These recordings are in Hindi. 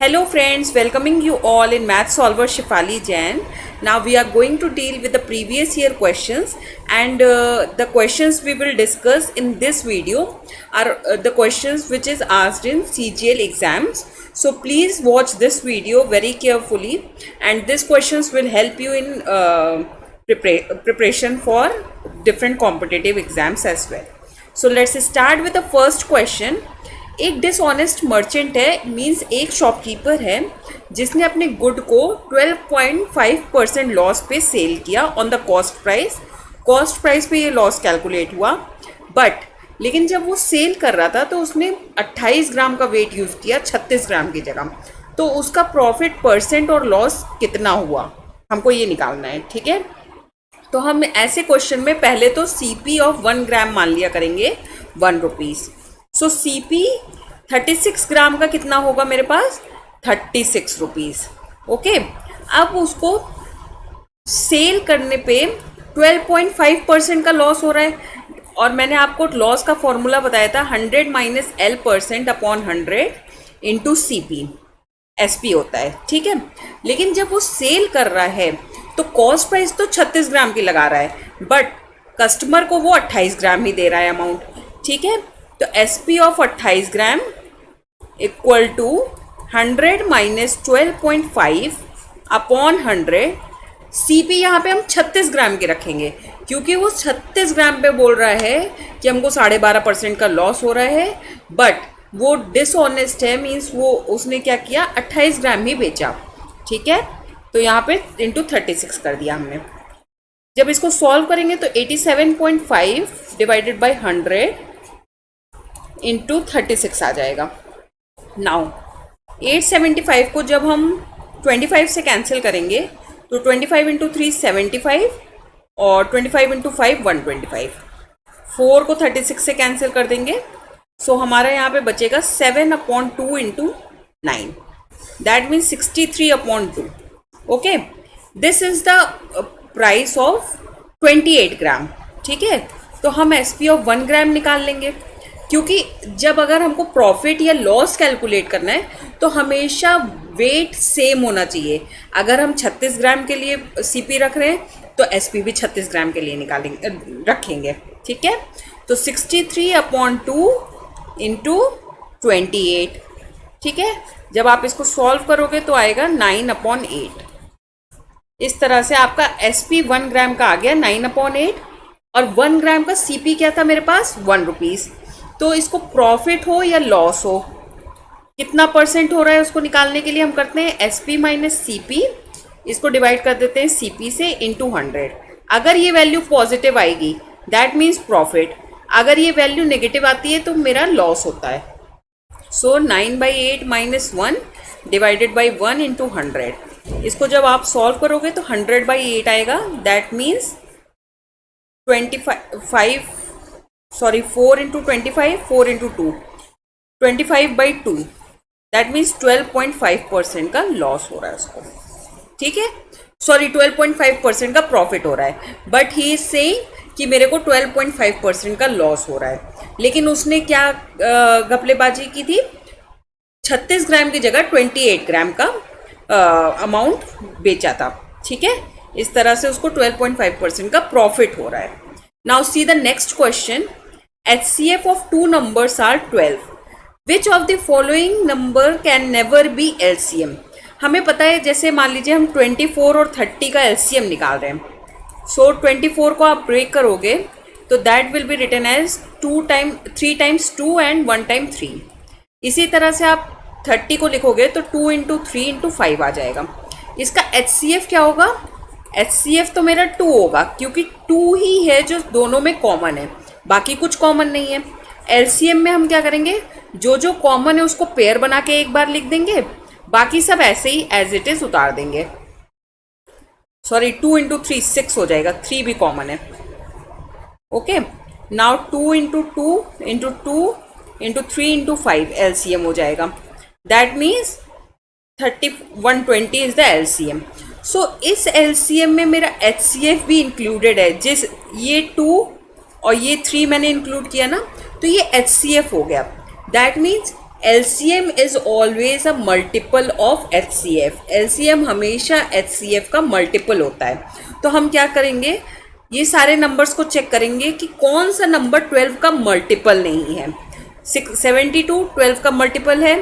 Hello friends, welcoming you all in Math Solver Shifali Jain. Now we are going to deal with the previous year questions and the questions we will discuss in this video are the questions which is asked in CGL exams. So please watch this video very carefully and these questions will help you in preparation for different competitive exams as well. So let's start with the first question. एक डिसऑनेस्ट मर्चेंट है मींस एक शॉपकीपर है जिसने अपने गुड को 12.5% लॉस पे सेल किया ऑन द कॉस्ट प्राइस पे ये लॉस कैलकुलेट हुआ बट लेकिन जब वो सेल कर रहा था तो उसने 28 ग्राम का वेट यूज़ किया 36 ग्राम की जगह। तो उसका प्रॉफिट परसेंट और लॉस कितना हुआ हमको ये निकालना है। ठीक है, तो हम ऐसे क्वेश्चन में पहले तो CP ऑफ 1 ग्राम मान लिया करेंगे 1 रुपीज़। सो CP 36 ग्राम का कितना होगा मेरे पास 36 रुपीज़। ओके, अब उसको सेल करने पे 12.5% का लॉस हो रहा है और मैंने आपको लॉस का फॉर्मूला बताया था 100 minus L% upon 100 into CP SP होता है। ठीक है, लेकिन जब वो सेल कर रहा है तो कॉस्ट प्राइस तो 36 ग्राम की लगा रहा है बट कस्टमर को वो 28 ग्राम ही दे रहा है अमाउंट। ठीक है, तो SP of 28 gram equal to 100 minus 12.5 upon 100। CP यहाँ पे हम 36 ग्राम के रखेंगे क्योंकि वो 36 ग्राम पे बोल रहा है कि हमको 12.5% का लॉस हो रहा है बट वो डिसऑनेस्ट है मीन्स वो उसने क्या किया 28 ग्राम ही बेचा। ठीक है, तो यहाँ पे इंटू 36 कर दिया हमने। जब इसको सॉल्व करेंगे तो 87.5 डिवाइडेड बाई 100 इंटू 36 आ जाएगा। नाउ 875 को जब हम 25 से कैंसिल करेंगे तो 25 इंटू 3 75 और 25 इंटू 5 125। 4 को 36 से कैंसिल कर देंगे सो हमारा यहाँ पे बचेगा 7/2 into 9 that means 63/2। Okay, this is the price of 28 ग्राम। ठीक है, तो हम SP ऑफ 1 ग्राम निकाल लेंगे क्योंकि जब अगर हमको प्रॉफिट या लॉस कैलकुलेट करना है तो हमेशा वेट सेम होना चाहिए। अगर हम 36 ग्राम के लिए CP रख रहे हैं तो SP भी 36 ग्राम के लिए निकालेंगे रखेंगे। ठीक है, तो 63/2 इंटू 28। ठीक है, जब आप इसको सॉल्व करोगे तो आएगा 9/8। इस तरह से आपका SP 1 ग्राम का आ गया 9/8 और 1 ग्राम का CP क्या था मेरे पास 1 रुपीज़। तो इसको प्रॉफिट हो या लॉस हो कितना परसेंट हो रहा है उसको निकालने के लिए हम करते हैं SP माइनस CP, इसको डिवाइड कर देते हैं CP से इंटू 100। अगर ये वैल्यू पॉजिटिव आएगी दैट मीन्स प्रॉफिट, अगर ये वैल्यू नेगेटिव आती है तो मेरा लॉस होता है। सो 9/8 माइनस 1 डिवाइडेड बाई 1 इंटू 100। इसको जब आप सॉल्व करोगे तो 100/8 आएगा that means 4 into 25 4 into 2 25/2 that means 12.5% का लॉस हो रहा है उसको। ठीक है, 12.5% का प्रॉफिट हो रहा है बट ही इज सेइंग कि मेरे को 12.5% का लॉस हो रहा है। लेकिन उसने क्या घपलेबाजी की थी 36 ग्राम की जगह 28 ग्राम का अमाउंट बेचा था। ठीक है, इस तरह से उसको 12.5% का प्रॉफिट हो रहा है। Now see the next question. HCF of two numbers are 12. Which of the following number can never be LCM? हमें पता है जैसे मान लीजिए हम 24 और 30 का LCM निकाल रहे हैं। सो 24 को आप ब्रेक करोगे तो that will be written as 3 times 2 and 1 time 3। इसी तरह से आप 30 को लिखोगे तो 2 इंटू 3 इंटू 5 आ जाएगा। इसका HCF क्या होगा? HCF तो मेरा 2 होगा क्योंकि 2 ही है जो दोनों में कॉमन है, बाकी कुछ कॉमन नहीं है। LCM में हम क्या करेंगे जो जो कॉमन है उसको पेयर बना के एक बार लिख देंगे, बाकी सब ऐसे ही एज इट इज उतार देंगे। सॉरी 2 इंटू 3 6 हो जाएगा, 3 भी कॉमन है। Okay, now 2 into 2 into 2 into 3 into 5 LCM हो जाएगा that means 120 is the LCM। सो इस LCM में मेरा HCF भी इंक्लूडेड है, जिस ये 2 और ये 3 मैंने इंक्लूड किया ना तो ये HCF हो गया। That means LCM is always a multiple of HCF। LCM हमेशा HCF का मल्टीपल होता है। तो हम क्या करेंगे, ये सारे नंबर्स को चेक करेंगे कि कौन सा नंबर 12 का मल्टीपल नहीं है। 72 12 का मल्टीपल है।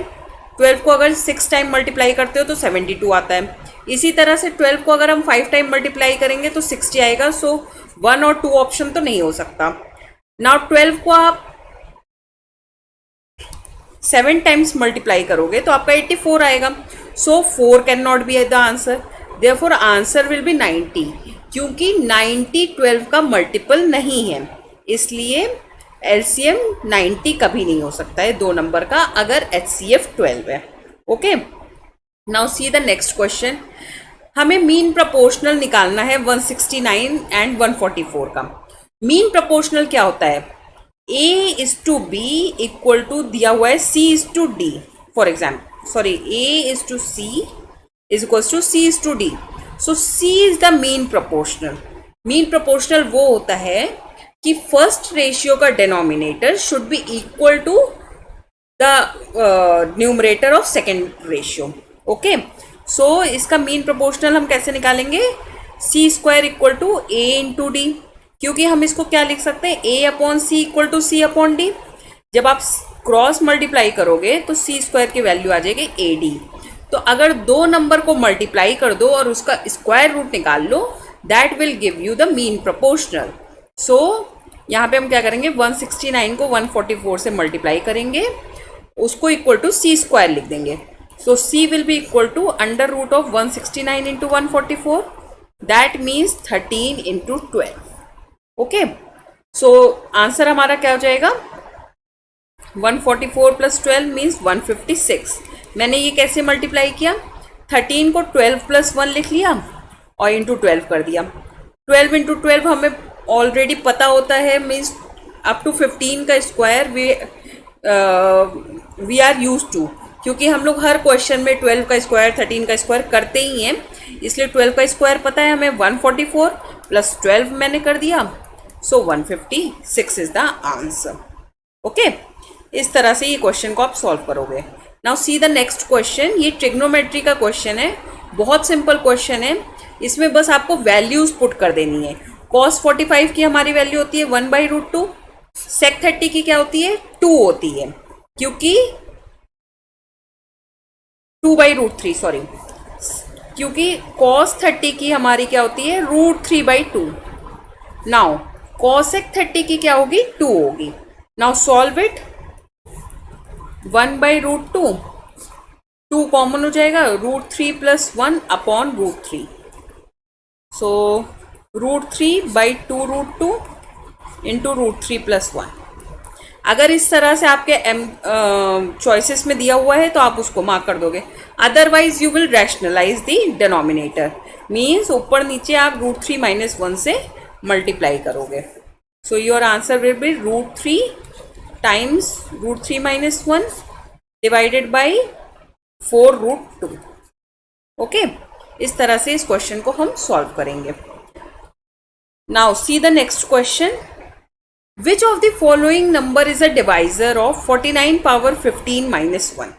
12 को अगर 6 टाइम मल्टीप्लाई करते हो तो 72 आता है। इसी तरह से 12 को अगर हम 5 टाइम मल्टीप्लाई करेंगे तो 60 आएगा। सो 1 और 2 ऑप्शन तो नहीं हो सकता। नाउ 12 को आप 7 टाइम्स मल्टीप्लाई करोगे तो आपका 84 आएगा। सो 4 can not be the answer, therefore answer will B 90, क्योंकि 90 12 का मल्टीपल नहीं है, इसलिए LCM 90 कभी नहीं हो सकता है 2 नंबर का अगर HCF 12 है। Okay, now see the next question. हमें मीन प्रोपोर्शनल निकालना है 169 एंड 144 का। मीन प्रोपोर्शनल क्या होता है, A:B इक्वल टू दिया हुआ है C:D, for example sorry A:C is equal to C:D। So C is the mean proportional. Mean proportional वो होता है कि फर्स्ट रेशियो का denominator should be equal to the numerator of second ratio. Okay, so इसका मीन प्रोपोर्शनल हम कैसे निकालेंगे, C² equal to A into D, क्योंकि हम इसको क्या लिख सकते हैं, A/C इक्वल टू C/D। जब आप क्रॉस मल्टीप्लाई करोगे तो C² की वैल्यू आ जाएगी AD। तो अगर 2 नंबर को मल्टीप्लाई कर दो और उसका स्क्वायर रूट निकाल लो, that will give you the mean proportional. So यहाँ पे हम क्या करेंगे, 169 को 144 से मल्टीप्लाई करेंगे, उसको इक्वल टू C² लिख देंगे। So C will be equal to under root of 169 into 144, that means 13 into 12। Okay, so answer हमारा क्या हो जाएगा, 144 प्लस 12 मीन्स 156। मैंने ये कैसे मल्टीप्लाई किया, 13 को 12 प्लस 1 लिख लिया और इंटू 12 कर दिया। 12 इंटू 12 हमें ऑलरेडी पता होता है, मीन्स अप टू 15 का square we are use to, क्योंकि हम लोग हर क्वेश्चन में 12 का स्क्वायर 13 का स्क्वायर करते ही हैं, इसलिए 12 का स्क्वायर पता है हमें। 144 प्लस 12 मैंने कर दिया, सो 156 इज द आंसर। ओके, इस तरह से ये क्वेश्चन को आप सॉल्व करोगे। Now see the next question. ये ट्रिग्नोमेट्री का क्वेश्चन है, बहुत सिंपल क्वेश्चन है। इसमें बस आपको वैल्यूज पुट कर देनी है। cos 45 की हमारी वैल्यू होती है 1/√2। sec 30 की क्या होती है, 2 होती है, क्योंकि 2/√3 सॉरी, क्योंकि cos 30 की हमारी क्या होती है, √3/2। नाउ cosec 30 की क्या होगी, 2 होगी। नाउ सॉल्व इट, 1/√2, 2 कॉमन हो जाएगा, √3 प्लस 1 अपॉन √3। सो √3/2√2 इंटू √3 प्लस 1। अगर इस तरह से आपके चॉइसेस में दिया हुआ है तो आप उसको मार्क कर दोगे, otherwise you will rationalise the denominator, means ऊपर नीचे आप √3 - 1 से मल्टीप्लाई करोगे। So your answer will be √3 times √3 - 1 divided by 4√2। Okay, इस तरह से इस क्वेश्चन को हम सॉल्व करेंगे। Now see the next question. Which of the following number is a divisor of 49 power 15 - 1।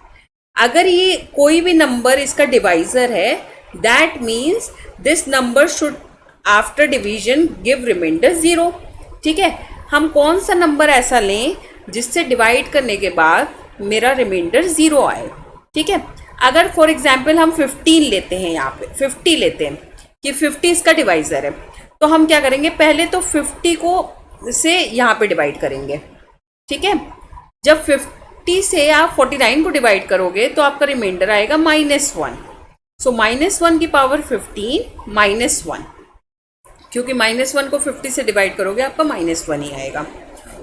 अगर ये कोई भी नंबर इसका डिवाइजर है, that means this number should after division give remainder 0। ठीक है, हम कौन सा नंबर ऐसा लें जिससे डिवाइड करने के बाद मेरा रिमाइंडर 0 आए। ठीक है, अगर फॉर एग्जाम्पल हम 15 लेते हैं, यहाँ पे 50 लेते हैं कि 50 इसका डिवाइजर है, तो हम क्या करेंगे, पहले तो 50 को से यहाँ पे डिवाइड करेंगे। ठीक है, जब 50 से आप 49 को डिवाइड करोगे तो आपका रिमाइंडर आएगा -1। सो -1 की पावर 15 -1, क्योंकि -1 को 50 से डिवाइड करोगे आपका -1 ही आएगा।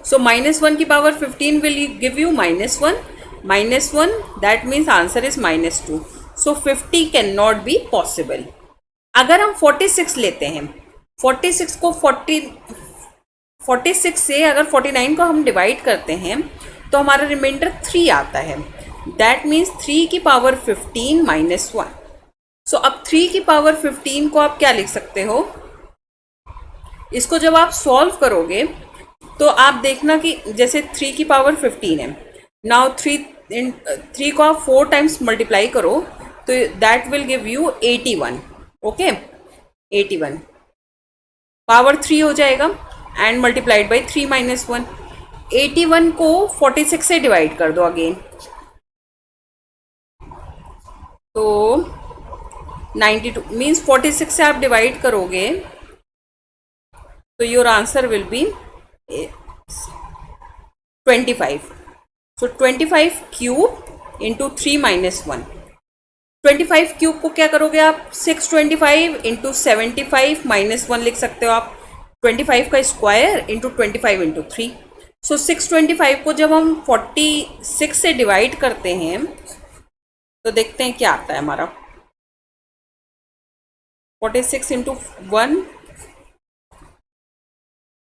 सो -1 की power 15 will give you -1 that means answer is -2। So 50 can not be possible. अगर हम 46 लेते हैं, 46 को 46 से अगर 49 को हम डिवाइड करते हैं तो हमारा रिमाइंडर 3 आता है, दैट मीन्स 3 की पावर 15 -1। सो अब 3 की पावर 15 को आप क्या लिख सकते हो, इसको जब आप सॉल्व करोगे तो आप देखना कि जैसे 3 की पावर 15 है, नाउ 3 इन 3 को आप 4 टाइम्स मल्टीप्लाई करो तो that will give you 81. Okay, 81 power 3 हो जाएगा एंड मल्टीप्लाइड बाई 3 माइनस 1. 81 को 46 से डिवाइड कर दो अगेन, तो 92 मीन्स 46 से आप डिवाइड करोगे तो your answer will B 25. So 25 cube into 3 minus 1. 25 cube को क्या करोगे आप, 625 इंटू 75 माइनस 1 लिख सकते हो आप. 25 का स्क्वायर इंटू 25 इंटू 3. सो 625 को जब हम 46 से डिवाइड करते हैं तो देखते हैं क्या आता है हमारा. 46 इंटू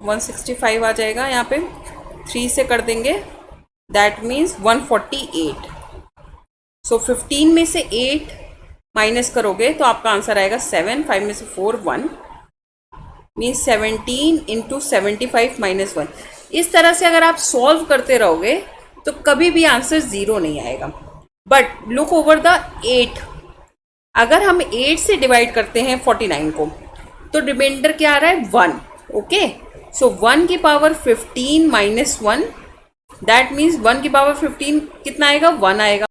165 आ जाएगा. यहाँ पे 3 से कर देंगे, दैट मीन्स 148. सो 15 में से 8 माइनस करोगे तो आपका आंसर आएगा 7. 5 में से 4 1 मीन्स 17 इंटू 75 माइनस 1. इस तरह से अगर आप सॉल्व करते रहोगे तो कभी भी आंसर 0 नहीं आएगा. But look over the 8. अगर हम 8 से डिवाइड करते हैं 49 को तो रिमाइंडर क्या आ रहा है, 1. ओके, सो 1 की पावर 15 माइनस 1, दैट मीन्स 1 की पावर 15 कितना आएगा, 1 आएगा.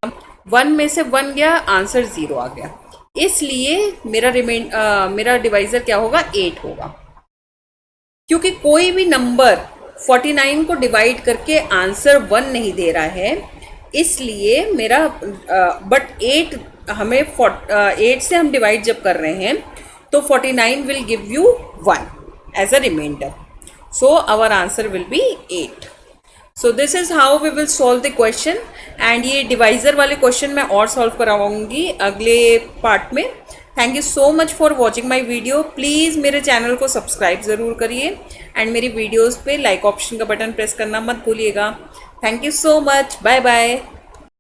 1 में से 1 गया, आंसर 0 आ गया. इसलिए मेरा डिवाइजर क्या होगा, 8 होगा. क्योंकि कोई भी नंबर 49 को डिवाइड करके आंसर 1 नहीं दे रहा है, इसलिए मेरा बट 8 हमें 8 से हम डिवाइड जब कर रहे हैं तो 49 will give you 1 as a remainder. So our answer will be 8. So this is how we will solve the question. And ये डिवाइज़र वाले क्वेश्चन मैं और सॉल्व करवाऊंगी अगले पार्ट में. Thank you so much for watching my video. Please मेरे चैनल को सब्सक्राइब ज़रूर करिए एंड मेरी वीडियोज़ पे लाइक ऑप्शन का बटन प्रेस करना मत भूलिएगा. Thank you so much. Bye bye.